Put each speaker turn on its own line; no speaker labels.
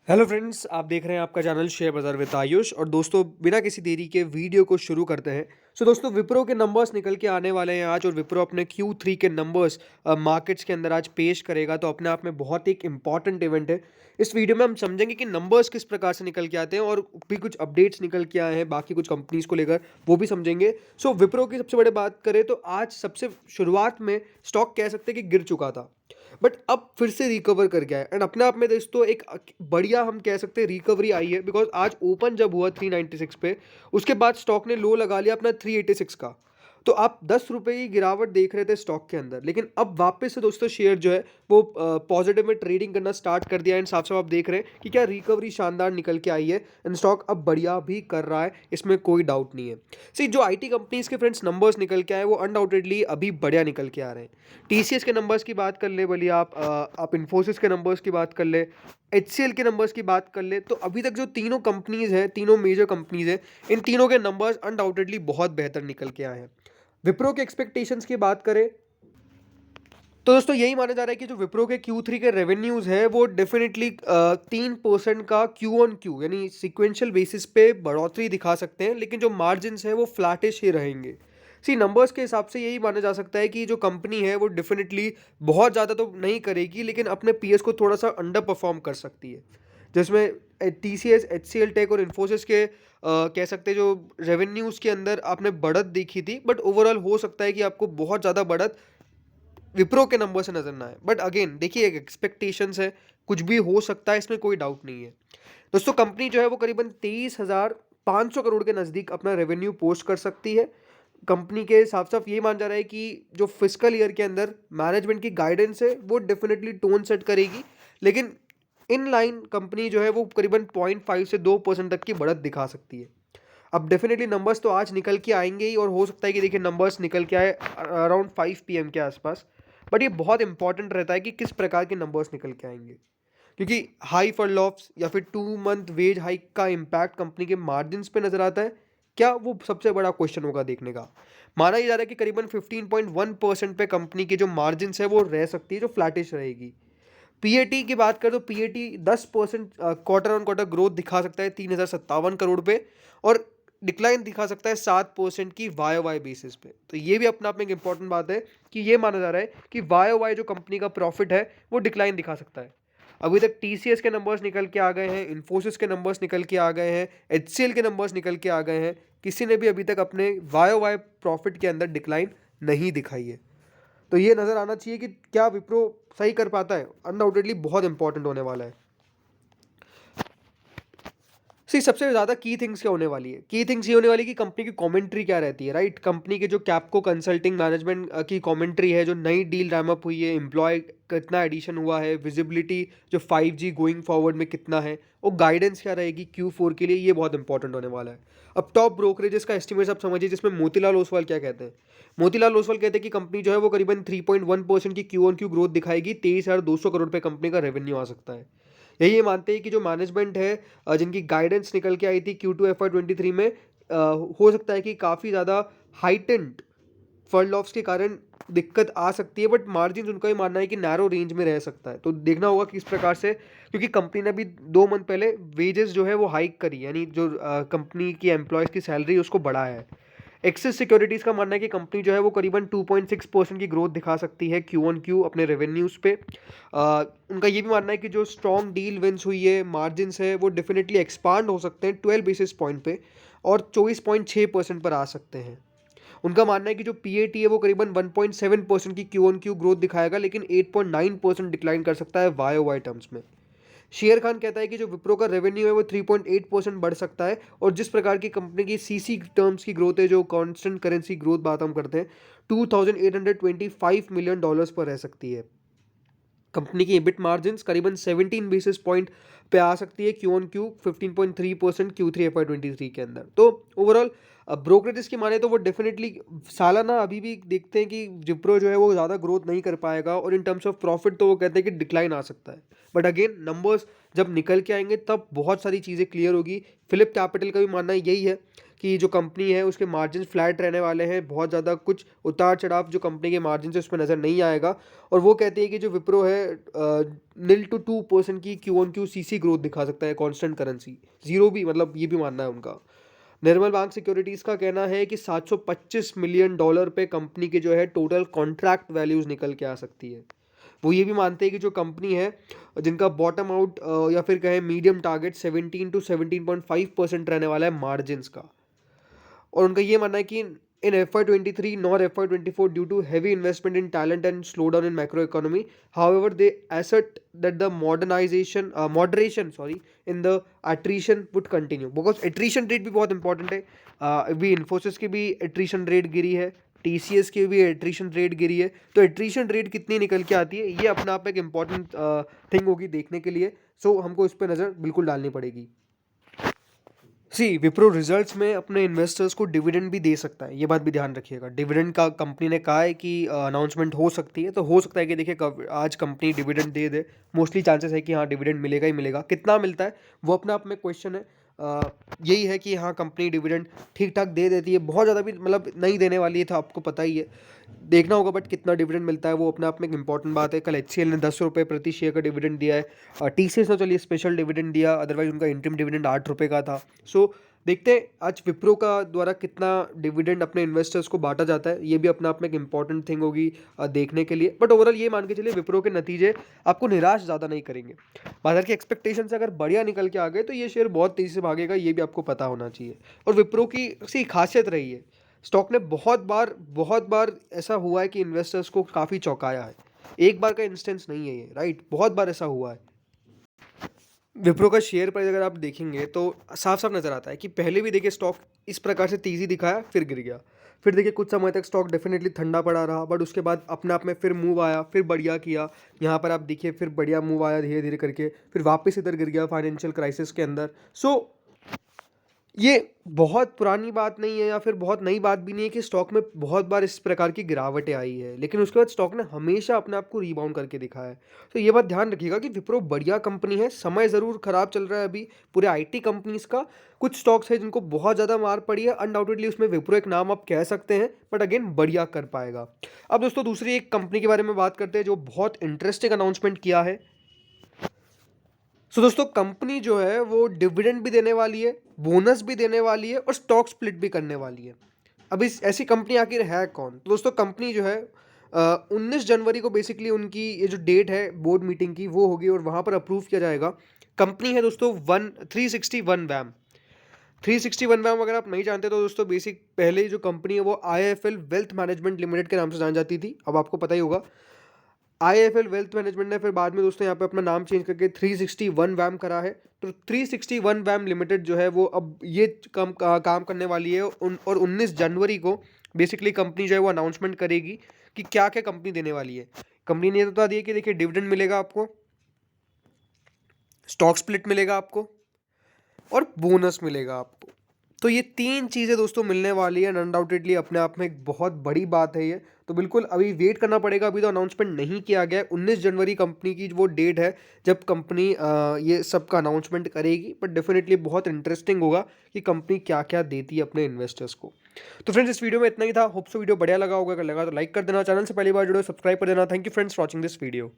Hello friends, आप देख रहे हैं आपका चैनल शेयर बाजार विद आयुष। और दोस्तों, बिना किसी देरी के वीडियो को शुरू करते हैं। दोस्तों, विप्रो के नंबर्स निकल के आने वाले हैं आज, और विप्रो अपने Q3 के नंबर्स मार्केट्स के अंदर आज पेश करेगा। तो अपने आप में बहुत एक इंपॉर्टेंट इवेंट है। इस वीडियो में हम समझेंगे कि नंबर्स किस प्रकार से निकल के आते हैं, और भी कुछ अपडेट्स निकल के आए हैं बाकी कुछ कंपनीज को लेकर, वो भी समझेंगे। विप्रो की सबसे बड़ी बात करें तो आज सबसे शुरुआत में स्टॉक कह सकते हैं कि गिर चुका था, बट अब फिर से रिकवर कर गया है। एंड अपने आप में दोस्तों एक बढ़िया हम कह सकते हैं रिकवरी आई है, बिकॉज आज ओपन जब हुआ 396 पे, उसके बाद स्टॉक ने लो लगा लिया अपना 386 का। तो आप 10 रुपये की गिरावट देख रहे थे स्टॉक के अंदर, लेकिन अब वापस से दोस्तों शेयर जो है वो पॉजिटिव में ट्रेडिंग करना स्टार्ट कर दिया है। एंड साफ साफ आप देख रहे हैं कि क्या रिकवरी शानदार निकल के आई है, एंड स्टॉक अब बढ़िया भी कर रहा है, इसमें कोई डाउट नहीं है। जो आईटी कंपनीज के फ्रेंड्स नंबर्स निकल के आए वो अनडाउटेडली अभी बढ़िया निकल के आ रहे हैं। टीसीएस के नंबर्स की बात कर ले, बोलिए आप इन्फोसिस के नंबर्स की बात कर ले, एचसीएल के नंबर्स की बात कर ले, तो अभी तक जो तीनों कंपनीज हैं, तीनों मेजर कंपनीज हैं, इन तीनों के नंबर्स अनडाउटेडली बहुत बेहतर निकल के आए हैं। विप्रो के एक्सपेक्टेशंस की बात करें तो दोस्तों यही माना जा रहा है कि जो विप्रो के Q3 के रेवेन्यूज है वो डेफिनेटली 3% का क्यू ऑन क्यू यानी सिक्वेंशियल बेसिस पे बढ़ोतरी दिखा सकते हैं, लेकिन जो मार्जिन है वो फ्लैटिश ही रहेंगे। नंबर्स के हिसाब से यही माना जा सकता है कि जो कंपनी है वो डेफिनेटली बहुत ज़्यादा तो नहीं करेगी, लेकिन अपने पीएस को थोड़ा सा अंडर परफॉर्म कर सकती है। जिसमें टीसीएस, एचसीएल टेक और इन्फोसिस के कह सकते हैं जो रेवेन्यूज़ के अंदर आपने बढ़त देखी थी, बट ओवरऑल हो सकता है कि आपको बहुत ज़्यादा बढ़त विप्रो के नंबर से नजर ना आए। बट अगेन देखिए, एक एक्सपेक्टेशंस है, कुछ भी हो सकता है, इसमें कोई डाउट नहीं है। दोस्तों, कंपनी जो है वो करीबन 23,500 करोड़ के नज़दीक अपना रेवेन्यू पोस्ट कर सकती है। कंपनी के साफ साफ ये मान जा रहा है कि जो फिस्कल ईयर के अंदर मैनेजमेंट की गाइडेंस है वो डेफिनेटली टोन सेट करेगी, लेकिन इन लाइन कंपनी जो है वो करीबन 0.5 से 2% तक की बढ़त दिखा सकती है। अब डेफिनेटली नंबर्स तो आज निकल के आएंगे ही, और हो सकता है कि देखिए नंबर्स निकल के आए अराउंड 5 PM के आसपास। बट ये बहुत इंपॉर्टेंट रहता है कि किस प्रकार के नंबर्स निकल के आएंगे, क्योंकि हाई फॉल ऑफ्स या फिर 2 मंथ वेज हाइक का इम्पैक्ट कंपनी के मार्जिन्स पे नजर आता है क्या, वो सबसे बड़ा क्वेश्चन होगा देखने का। माना यह जा रहा है कि करीबन 15.1% पे कंपनी की जो मार्जिन्स है वो रह सकती है, जो फ्लैटिश रहेगी। पीएटी की बात करें तो PAT 10% quarter on quarter growth दिखा सकता है 3,057 करोड़ पे, और डिक्लाइन दिखा सकता है 7% की वाई वाई बेसिस पे। तो ये भी अपने आप में एक इंपॉर्टेंट बात है कि ये माना जा रहा है कि वाई वाई जो कंपनी का प्रॉफिट है वो डिक्लाइन दिखा सकता है। अभी तक टीसीएस के नंबर्स निकल के आ गए हैं, इन्फोसिस के नंबर्स निकल के आ गए हैं, एचसीएल के नंबर्स निकल के आ गए हैं, किसी ने भी अभी तक अपने वाई वाई प्रॉफिट के अंदर डिक्लाइन नहीं दिखाई है। तो ये नज़र आना चाहिए कि क्या विप्रो सही कर पाता है, अनडाउटेडली बहुत इंपॉर्टेंट होने वाला है। सबसे ज़्यादा की थिंग्स क्या होने वाली है, की थिंग्स ये होने वाली है कि कंपनी की कमेंट्री क्या रहती है, राइट। कंपनी के जो कैपको कंसल्टिंग मैनेजमेंट की कमेंट्री है, जो नई डील रैम अप हुई है, एम्प्लॉय कितना एडिशन हुआ है, विजिबिलिटी जो 5G गोइंग फॉरवर्ड में कितना है, और गाइडेंस क्या रहेगी Q4 के लिए, ये बहुत इंपॉर्टेंट होने वाला है। अब टॉप ब्रोकरेजेस का एस्टिमेट्स आप समझिए, जिसमें मोतीलाल ओसवाल क्या कहते हैं। मोतीलाल ओसवाल कहते हैं कि कंपनी जो है वो करीबन 3.1% की क्यू ऑन क्यू ग्रोथ दिखाएगी, 23,200 करोड़ पे कंपनी का रेवेन्यू आ सकता है। यही ये मानते हैं कि जो मैनेजमेंट है, जिनकी गाइडेंस निकल के आई थी Q2 FY23 में, हो सकता है कि काफ़ी ज़्यादा हाइटेंड फंड ऑफ्स के कारण दिक्कत आ सकती है, बट मार्जिन उनका ही मानना है कि नैरो रेंज में रह सकता है। तो देखना होगा किस प्रकार से, क्योंकि कंपनी ने अभी 2 मंथ पहले वेजेस जो है वो हाइक करी, यानी जो कंपनी की एम्प्लॉयज़ की सैलरी उसको बढ़ाया है। एक्सिस सिक्योरिटीज़ का मानना है कि कंपनी जो है वो करीबन 2.6% की ग्रोथ दिखा सकती है क्यू ऑन क्यू अपने रेवेन्यूज़ पे। उनका ये भी मानना है कि जो स्ट्रॉन्ग डील विंस हुई है, मार्जिन्स है, वो डेफिनेटली एक्सपांड हो सकते हैं 12 बेसिस पॉइंट पे, और 24.6% पर आ सकते हैं। उनका मानना है कि जो पीएटी है वो करीबन 1.7% की क्यू ऑन क्यू ग्रोथ दिखाएगा, लेकिन 8.9% डिक्लाइन कर सकता है वाई वाई टर्म्स में। शेयर खान कहता है कि जो विप्रो का रेवेन्यू है वो 3.8% बढ़ सकता है, और जिस प्रकार की कंपनी की सीसी टर्म्स की ग्रोथ है, जो कांस्टेंट करेंसी ग्रोथ बात हम करते हैं, $2,825 मिलियन पर रह सकती है। कंपनी की एबिट मार्जिन करीबन 17 बेसिस पॉइंट पे आ सकती है Q on Q, 15.3% Q3 FY23 के अंदर। तो ओवरऑल ब्रोकरेजेस की माने तो वो डेफिनेटली सालाना अभी भी देखते हैं कि विप्रो जो है वो ज़्यादा ग्रोथ नहीं कर पाएगा, और इन टर्म्स ऑफ प्रॉफिट तो वो कहते हैं कि डिक्लाइन आ सकता है। बट अगेन नंबर्स जब निकल के आएंगे तब बहुत सारी चीज़ें क्लियर होगी। फिलिप कैपिटल का भी मानना यही है कि जो कंपनी है उसके मार्जिन फ्लैट रहने वाले हैं, बहुत ज़्यादा कुछ उतार चढ़ाव जो कंपनी के मार्जिन है उसमें नज़र नहीं आएगा। और वो कहती है कि जो विप्रो है 0 to 2% की Q-on-Q ग्रोथ दिखा सकता है कॉन्स्टेंट करेंसी, जीरो भी, मतलब ये भी मानना है उनका। निर्मल बैंक सिक्योरिटीज़ का कहना है कि $725 मिलियन पे कंपनी के जो है टोटल कॉन्ट्रैक्ट वैल्यूज़ निकल के आ सकती है। वो ये भी मानते हैं कि जो कंपनी है जिनका बॉटम आउट या फिर कहें मीडियम टारगेट 17 to 17.5% रहने वाला है मार्जिन्स का। और उनका ये मानना है कि in FY23 nor FY24 due to heavy investment in talent and slow down in macro economy, however they assert that the moderation in the attrition would continue, because attrition rate भी बहुत important है। अभी इन्फोसिस की भी attrition rate गिरी है, TCS की भी attrition rate गिरी है। तो एट्रीशन रेट कितनी निकल के आती है, ये अपने आप में एक इम्पॉर्टेंट थिंग होगी देखने के लिए। सो हमको इस पर नज़र बिल्कुल डालनी पड़ेगी। विप्रो रिजल्ट्स में अपने इन्वेस्टर्स को डिविडेंड भी दे सकता है, ये बात भी ध्यान रखिएगा। डिविडेंड का कंपनी ने कहा है कि अनाउंसमेंट हो सकती है, तो हो सकता है कि देखिए आज कंपनी डिविडेंड दे दे। मोस्टली चांसेस है कि हाँ डिविडेंड मिलेगा ही मिलेगा। कितना मिलता है वो अपने आप में क्वेश्चन है। यही है कि हाँ कंपनी डिविडेंड ठीक ठाक दे देती है, बहुत ज़्यादा भी मतलब नहीं देने वाली है, था आपको पता ही है, देखना होगा। बट कितना डिविडेंड मिलता है वो अपने आप में एक इंपॉर्टेंट बात है। कल HCL ने 10 रुपये प्रति शेयर का डिविडेंड दिया है। TCS ने चलिए स्पेशल डिविडेंड दिया, अदरवाइज उनका इंटरिम डिविडेंड 8 रुपये का था। सो देखते हैं आज विप्रो का द्वारा कितना डिविडेंड अपने इन्वेस्टर्स को बांटा जाता है, ये भी अपने आप में एक इंपॉर्टेंट थिंग होगी देखने के लिए। बट ओवरऑल ये मान के चलिए विप्रो के नतीजे आपको निराश ज़्यादा नहीं करेंगे। बाजार की एक्सपेक्टेशन से अगर बढ़िया निकल के आ गए तो ये शेयर बहुत तेज़ी से भागेगा, ये भी आपको पता होना चाहिए। और विप्रो की सी खासियत रही है, स्टॉक ने बहुत बार ऐसा हुआ है कि इन्वेस्टर्स को काफ़ी चौंकाया है। एक बार का इंस्टेंस नहीं है ये, राइट, बहुत बार ऐसा हुआ है। विप्रो का शेयर प्राइस अगर आप देखेंगे तो साफ साफ नज़र आता है कि पहले भी देखिए स्टॉक इस प्रकार से तेज़ी दिखाया, फिर गिर गया। फिर देखिए कुछ समय तक स्टॉक डेफिनेटली ठंडा पड़ा रहा, बट उसके बाद अपने आप में फिर मूव आया, फिर बढ़िया किया। यहाँ पर आप देखिए फिर बढ़िया मूव आया धीरे धीरे करके, फिर वापस इधर गिर गया फाइनेंशियल क्राइसिस के अंदर। सो ये बहुत पुरानी बात नहीं है या फिर बहुत नई बात भी नहीं है कि स्टॉक में बहुत बार इस प्रकार की गिरावटें आई है, लेकिन उसके बाद स्टॉक ने हमेशा अपने आप को रिबाउंड करके दिखाया है। तो ये बात ध्यान रखिएगा कि विप्रो बढ़िया कंपनी है। समय ज़रूर खराब चल रहा है अभी पूरे IT कंपनीज का। कुछ स्टॉक्स है जिनको बहुत ज़्यादा मार पड़ी है, अनडाउटेडली उसमें विप्रो एक नाम आप कह सकते हैं, बट अगेन बढ़िया कर पाएगा। अब दोस्तों दूसरी एक कंपनी के बारे में बात करते हैं जो बहुत इंटरेस्टिंग अनाउंसमेंट किया है। दोस्तों कंपनी जो है वो डिविडेंड भी देने वाली है, बोनस भी देने वाली है और स्टॉक स्प्लिट भी करने वाली है। अब इस ऐसी कंपनी आखिर है कौन? तो दोस्तों कंपनी जो है 19 जनवरी को बेसिकली उनकी ये जो डेट है बोर्ड मीटिंग की वो होगी और वहाँ पर अप्रूव किया जाएगा। कंपनी है दोस्तों 361 वैम। 361 वैम अगर आप नहीं जानते तो दोस्तों बेसिक पहले जो कंपनी है वो IIFL वेल्थ मैनेजमेंट लिमिटेड के नाम से जानी जाती थी, अब आपको पता ही होगा। IIFL वेल्थ मैनेजमेंट ने फिर बाद में दोस्तों यहाँ पे अपना नाम चेंज करके 361 वैम करा है। तो 361 वैम लिमिटेड जो है वो अब ये काम करने वाली है और 19 जनवरी को बेसिकली कंपनी जो है वो अनाउंसमेंट करेगी कि क्या क्या कंपनी देने वाली है। कंपनी ने ये बता दिया कि देखिए डिविडेंड मिलेगा आपको, स्टॉक स्प्लिट मिलेगा आपको और बोनस मिलेगा आपको। तो ये 3 चीज़ें दोस्तों मिलने वाली है, अनडाउटेडली अपने आप में एक बहुत बड़ी बात है ये। तो बिल्कुल अभी वेट करना पड़ेगा, अभी तो अनाउंसमेंट नहीं किया गया है। 19 जनवरी कंपनी की वो डेट है जब कंपनी ये सब का अनाउंसमेंट करेगी, बट डेफिनेटली बहुत इंटरेस्टिंग होगा कि कंपनी क्या क्या देती है अपने इन्वेस्टर्स को। तो फ्रेंड्स इस वीडियो में इतना ही था, होप सो वीडियो बढ़िया लगा होगा, अगर लगा तो लाइक कर देना, चैनल से पहली बार जुड़े सब्सक्राइब कर देना। Thank you friends for watching this video.